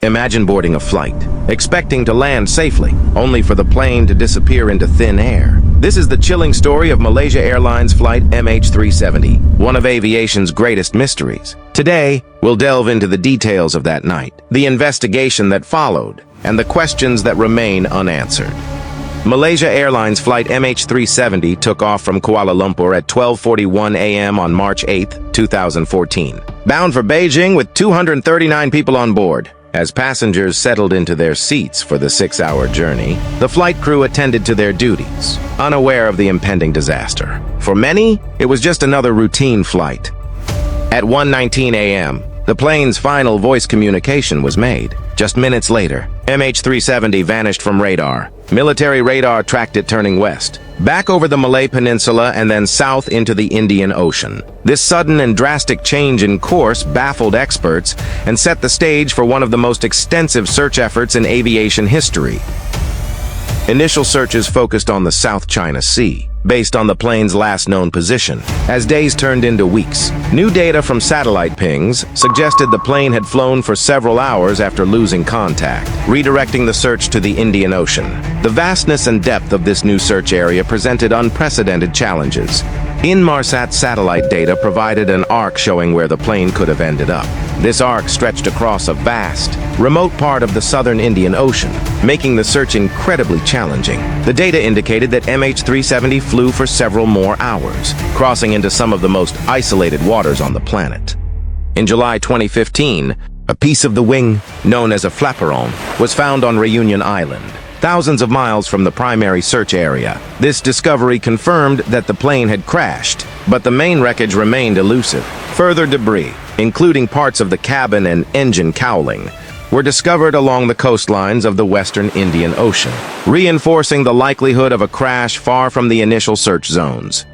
Imagine boarding a flight, expecting to land safely, only for the plane to disappear into thin air. This is the chilling story of Malaysia Airlines flight MH370, one of aviation's greatest mysteries. Today, we'll delve into the details of that night, the investigation that followed, and the questions that remain unanswered. Malaysia Airlines flight MH370 took off from Kuala Lumpur at 12:41 a.m. on March 8, 2014, bound for Beijing with 239 people on board. As passengers settled into their seats for the 6-hour journey, the flight crew attended to their duties, unaware of the impending disaster. For many, it was just another routine flight. At 1:19 a.m., the plane's final voice communication was made. Just minutes later, MH370 vanished from radar. Military radar tracked it turning west, back over the Malay Peninsula and then south into the Indian Ocean. This sudden and drastic change in course baffled experts and set the stage for one of the most extensive search efforts in aviation history. Initial searches focused on the South China Sea, based on the plane's last known position. As days turned into weeks, new data from satellite pings suggested the plane had flown for several hours after losing contact, redirecting the search to the Indian Ocean. The vastness and depth of this new search area presented unprecedented challenges. Inmarsat satellite data provided an arc showing where the plane could have ended up. This arc stretched across a vast, remote part of the southern Indian Ocean, making the search incredibly challenging. The data indicated that MH370 flew for several more hours, crossing into some of the most isolated waters on the planet. In July 2015, a piece of the wing, known as a flaperon, was found on Reunion Island, thousands of miles from the primary search area. This discovery confirmed that the plane had crashed, but the main wreckage remained elusive. Further debris, including parts of the cabin and engine cowling, were discovered along the coastlines of the western Indian Ocean, reinforcing the likelihood of a crash far from the initial search zones.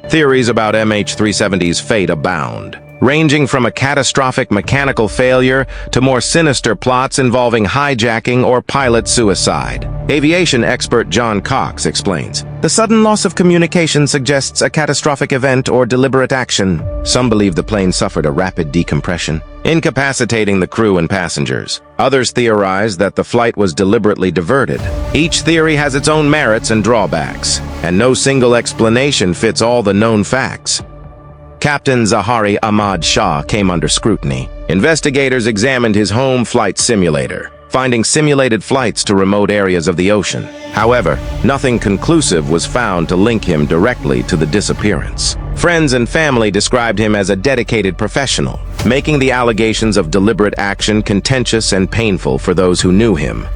Theories about MH370's fate abound, ranging from a catastrophic mechanical failure to more sinister plots involving hijacking or pilot suicide. Aviation expert John Cox explains, "The sudden loss of communication suggests a catastrophic event or deliberate action. Some believe the plane suffered a rapid decompression, incapacitating the crew and passengers. Others theorize that the flight was deliberately diverted. Each theory has its own merits and drawbacks, and no single explanation fits all the known facts." Captain Zahari Ahmad Shah came under scrutiny. Investigators examined his home flight simulator, finding simulated flights to remote areas of the ocean. However, nothing conclusive was found to link him directly to the disappearance. Friends and family described him as a dedicated professional, making the allegations of deliberate action contentious and painful for those who knew him.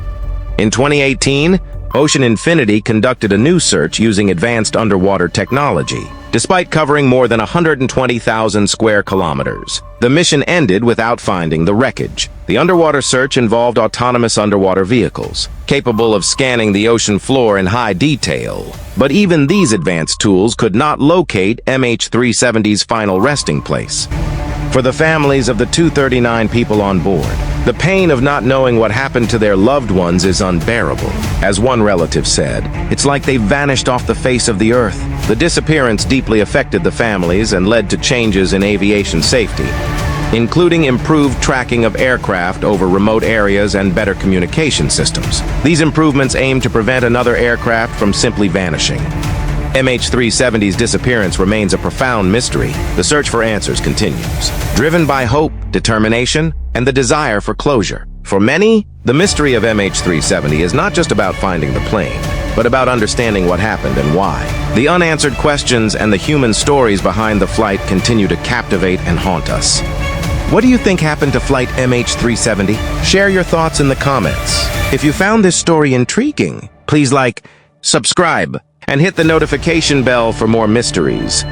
In 2018, Ocean Infinity conducted a new search using advanced underwater technology. Despite covering more than 120,000 square kilometers, the mission ended without finding the wreckage. The underwater search involved autonomous underwater vehicles, capable of scanning the ocean floor in high detail. But even these advanced tools could not locate MH370's final resting place. For the families of the 239 people on board, the pain of not knowing what happened to their loved ones is unbearable. As one relative said, "It's like they vanished off the face of the earth." The disappearance deeply affected the families and led to changes in aviation safety, including improved tracking of aircraft over remote areas and better communication systems. These improvements aim to prevent another aircraft from simply vanishing. MH370's disappearance remains a profound mystery. The search for answers continues, driven by hope, determination, and the desire for closure. For many, the mystery of MH370 is not just about finding the plane, but about understanding what happened and why. The unanswered questions and the human stories behind the flight continue to captivate and haunt us. What do you think happened to flight MH370? Share your thoughts in the comments. If you found this story intriguing, please like, subscribe, and hit the notification bell for more mysteries.